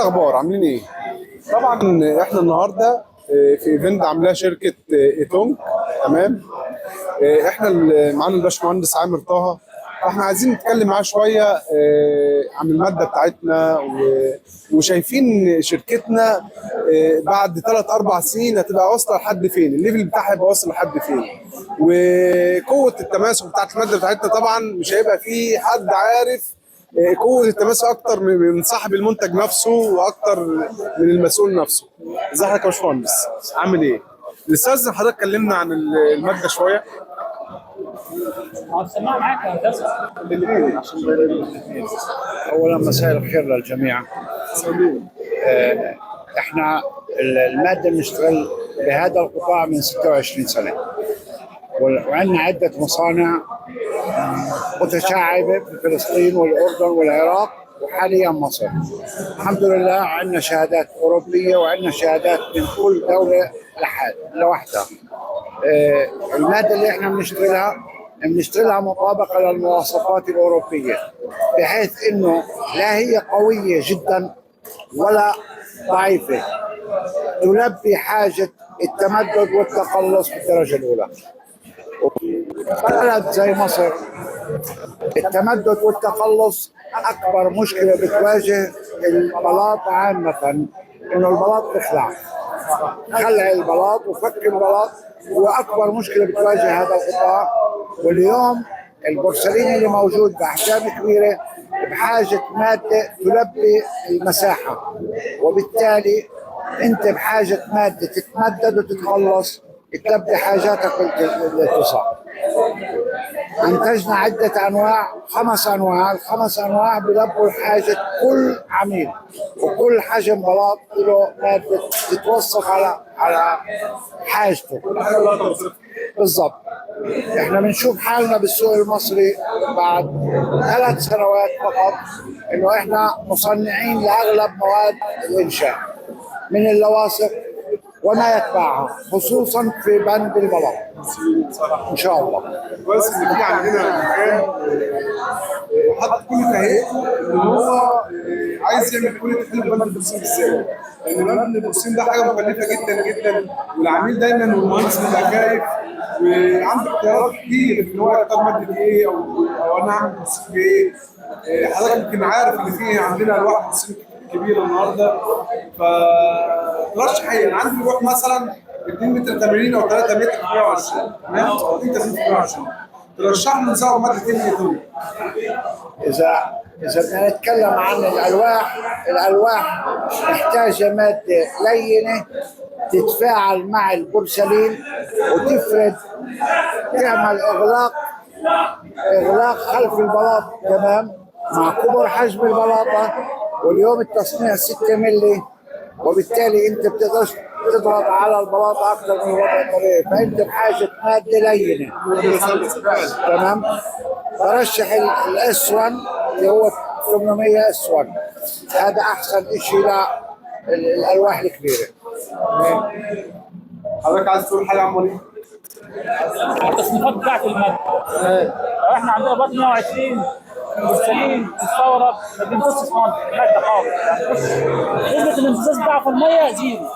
الاخبار عاملين ايه؟ طبعا احنا النهارده في ايفنت عاملاه شركه ايتونج. تمام. احنا معانا الباشمهندس عامر طه، فاحنا عايزين نتكلم معاه شويه عن الماده بتاعتنا وشايفين شركتنا بعد 3 4 سنين هتبقى واصله لحد فين، الليفل بتاعها هيبقى واصل لحد فين، وقوه التماسك بتاعت الماده بتاعتنا. طبعا مش هيبقى في حد عارف قوة التماسك أكتر من صاحب المنتج نفسه وأكتر من المسؤول نفسه. ازي حضرتك يا باشمهندس؟ عامل إيه؟ نستأذن حضرتك كلمنا عن المادة شوية. السماعة معاك يا هندسة. اولا مساء الخير للجميع. احنا الماده بنشتغل بهذا القطاع من 26 سنه، وعندنا عده مصانع متشعبه في فلسطين والاردن والعراق وحاليا مصر. الحمد لله عندنا شهادات اوروبيه وعندنا شهادات من كل دوله لوحدها. الماده اللي احنا بنشتغلها مطابقه للمواصفات الاوروبيه، بحيث انه لا هي قويه جدا ولا ضعيفه، تلبي حاجه التمدد والتقلص بالدرجه الاولى. بلد زي مصر التمدد والتقلص اكبر مشكله بتواجه البلاط عامه، انه البلاط بيخلع. خلع البلاط وفك البلاط هو اكبر مشكله بتواجه هذا القطاع. واليوم البورسلين اللي موجود باحجام كبيره بحاجه ماده تلبي المساحه، وبالتالي انت بحاجه ماده تتمدد وتتخلص تلبي حاجاتك بالاتصال. انتجنا عده انواع، 5 انواع، الخمس انواع بلبوا حاجه كل عميل، وكل حجم بلاط له ماده تتوصف على حاجته بالضبط. احنا بنشوف حالنا بالسوق المصري بعد 3 سنوات فقط انه احنا مصنعين لاغلب مواد الانشاء من اللواصق وما يتبعها، خصوصا في بند البلاط. ان شاء الله. كويس إن في عندنا مكان حط كل تهيئته إن هو عايز يعمل كل تحليل بند البورسين بالذات، لأن بند البورسين ده حاجة مكلفة جدا جدا، والعميل دايما والمهندس بيبقى خايف وعنده اختيارات كتير في ان هو يختار ماده ايه او انا اعمل بورسين بايه. حضرتك يمكن عارف ان في عندنا الواح بورسين كبيره النهارده، فرشح ايه؟ انا عندي لوح مثلا 2 متر 80 او 3 متر 120، تمام؟ او 2 متر 120، ترشح لي نساوي ماده ايه دول؟ اذا بدنا نتكلم عن الالواح محتاجه ماده لينه تتفاعل مع البورسلين وتفرد، تعمل اغلاق خلف البلاط تمام مع كبر حجم البلاطه. واليوم التصنيع 6 مللي، وبالتالي انت بتقدرش تضغط على البلاطه اكثر من الوضع الطبيعي، فانت بحاجه ماده لينه تمام. برشح الاس 1 اللي هو 800 اس 1، هذا احسن شيء للالواح الكبيره. حضرتك عايز تقول حاجه عن مريض؟ التصنيفات بتاعت المادة. احنا عندنا بطن 120 بورسلين مستورد ما بيمتصش ماده خالص. نسبة الامتصاص بتاعه في المية زيرو.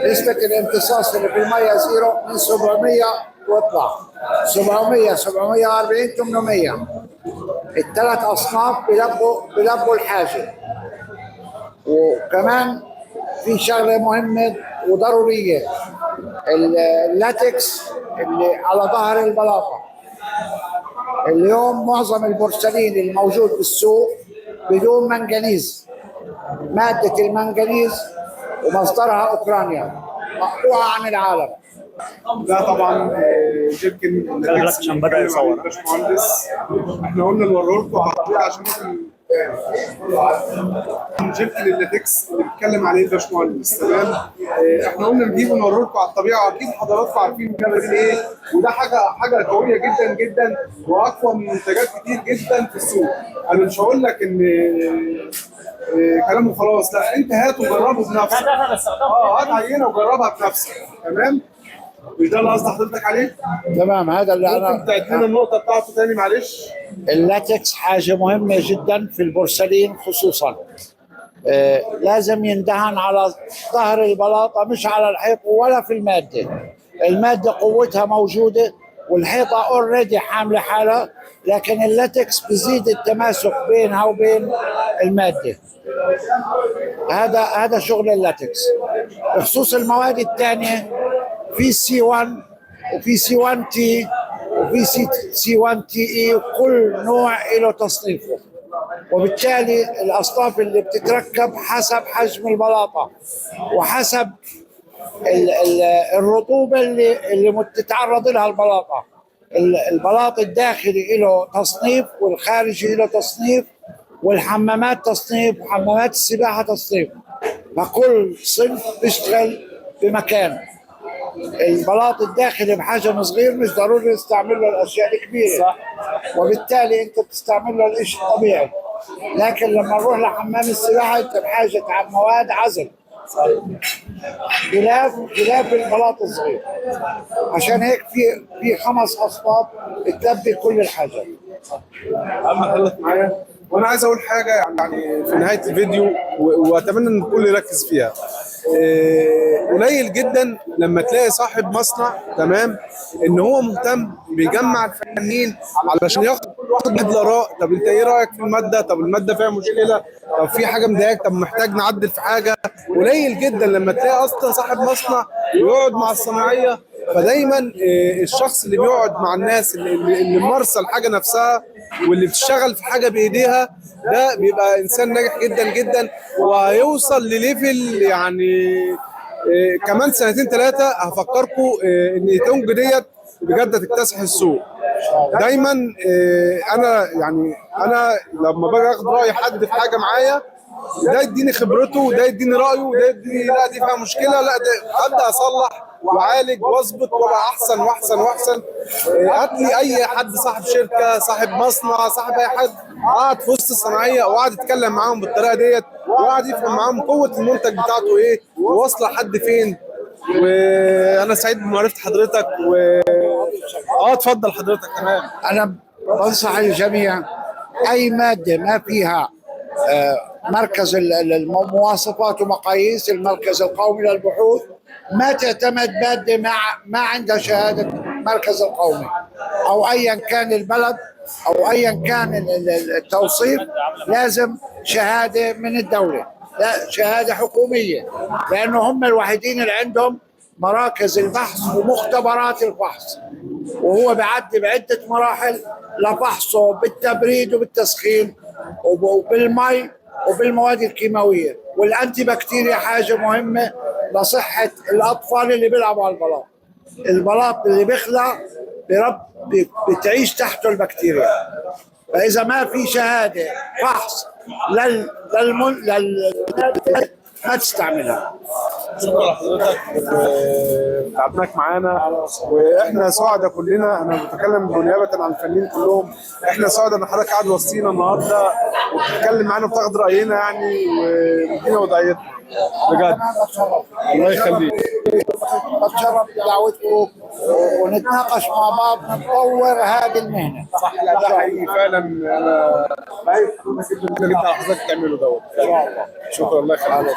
نسبة الامتصاص اللي في المية زيرو من 700 واطلع 700 740 800. ال3 اصناف بلبوا الحاجة. وكمان في شغلة مهمة وضرورية، اللاتكس اللي على ظهر البلاطة. اليوم معظم البورسلين الموجود بالسوق بدون منجنيز. مادة المنجنيز ومصدرها اوكرانيا مقطوعة عن العالم. ده طبعا يمكن عشان بدأ يصور. باشمهندس احنا قلنا نوريه لكم على الطريقه عشان جبت اللاتكس اللي بيتكلم عليه الباشمهندس. تمام. احنا قلنا نجيبه نوريه لكم على الطبيعه، واكيد حضراتكم عارفين الماده دي ايه، وده حاجه قويه جدا جدا واقوى من منتجات كتير جدا في السوق. انا مش هقول لك ان كلامه خلاص، لا انت هات وجربه بنفسك. هات عينه وجربها بنفسك. تمام. مش ده اللي قصدي حضرتك عليه؟ تمام. هذا اللي انا ممكن تعيد لنا النقطه بتاعته تاني معلش؟ اللاتكس حاجة مهمة جدا في البورسلين خصوصا، لازم يندهن على ظهر البلاطة مش على الحيط ولا في المادة. المادة قوتها موجودة والحيطة اوريدي حاملة حالها، لكن اللاتكس بزيد التماسك بينها وبين المادة. هذا شغل اللاتكس. بخصوص المواد الثانية، في سي 1 وفي سي 1 تي وفي سي 1 تي اي، وكل نوع له تصنيفه، وبالتالي الاصناف اللي بتتركب حسب حجم البلاطه وحسب الرطوبه اللي تتعرض لها البلاطه. البلاط الداخلي له تصنيف والخارجي له تصنيف، والحمامات تصنيف وحمامات السباحه تصنيف، فكل صنف بيشتغل بمكان. البلاط الداخلي بحجم صغير مش ضروري نستعمل له الاشياء الكبيره، صح. وبالتالي انت بتستعمل له الشيء الطبيعي. لكن لما نروح لحمام السباحه انت بحاجه على مواد عزل، خلاف البلاط الصغير. عشان هيك في 5 اصناف بتلبي كل الحاجات. عم خلص معايا، وانا عايز اقول حاجه يعني في نهايه الفيديو واتمنى ان الكل يركز فيها. قليل جدا لما تلاقي صاحب مصنع تمام ان هو مهتم بيجمع الفنانين علشان ياخد الاراء. طب انت ايه رايك في الماده؟ طب الماده فيها مشكله؟ طب في حاجه مضايقاك؟ طب محتاج نعدل في حاجه؟ قليل جدا لما تلاقي اصلا صاحب مصنع يقعد مع الصناعيه. فدايما الشخص اللي بيقعد مع الناس اللي مارسه الحاجه نفسها واللي بتشتغل في حاجه بايديها، ده بيبقى انسان ناجح جدا جدا، وهيوصل لليفل يعني كمان 2-3 هفكركم ان ايتونج ديت بجد هتكتسح السوق. دايما انا لما باجي اخد راي حد في حاجه معايا، ده يديني خبرته وده يديني رايه وده يديني لا دي فيها مشكله، لا ده ابدا اصلح واعالج واظبط وابقى احسن واحسن واحسن. هات لي اي حد صاحب شركه، صاحب مصنع، صاحب اي حد قعد في وسط الصناعيه وقعد يتكلم معاهم بالطريقه ديت وقعد يفهم معاهم قوه المنتج بتاعته ايه وواصله لحد فين. وانا سعيد بمعرفه حضرتك اتفضل حضرتك. تمام. انا بنصح الجميع اي ماده ما فيها مركز المواصفات ومقاييس المركز القومي للبحوث ما تعتمد ماده ما عندها شهاده مركز القومي، او ايا كان البلد او ايا كان التوصيف، لازم شهاده من الدوله، لا شهاده حكوميه، لانه هم الوحيدين اللي عندهم مراكز البحث ومختبرات الفحص، وهو بيعدي بعده مراحل لفحصه بالتبريد وبالتسخين وبالمي وبالمواد الكيماويه. والانتي بكتيريا حاجه مهمه لصحه الاطفال اللي بيلعبوا على البلاط. البلاط اللي بيخلع بتعيش تحته البكتيريا، فاذا ما في شهاده فحص ما تستعملها. شكرا لحضرتك تعبناك معانا، واحنا سعداء كلنا. انا بتكلم بنيابه عن الفنانين كلهم، احنا سعداء ان حضرتك قاعد وسطينا النهارده وبتتكلم معانا وبتاخد راينا يعني ومدينا وضعيتنا بجد. الله يخليك. بتشرف بدعوتكم ونتناقش مع بعض نطور هذه المهنه. صح، ده حقيقي فعلا. انا خايف جدا على حضرتك تعمله دوت. شكرا. الله يخليك.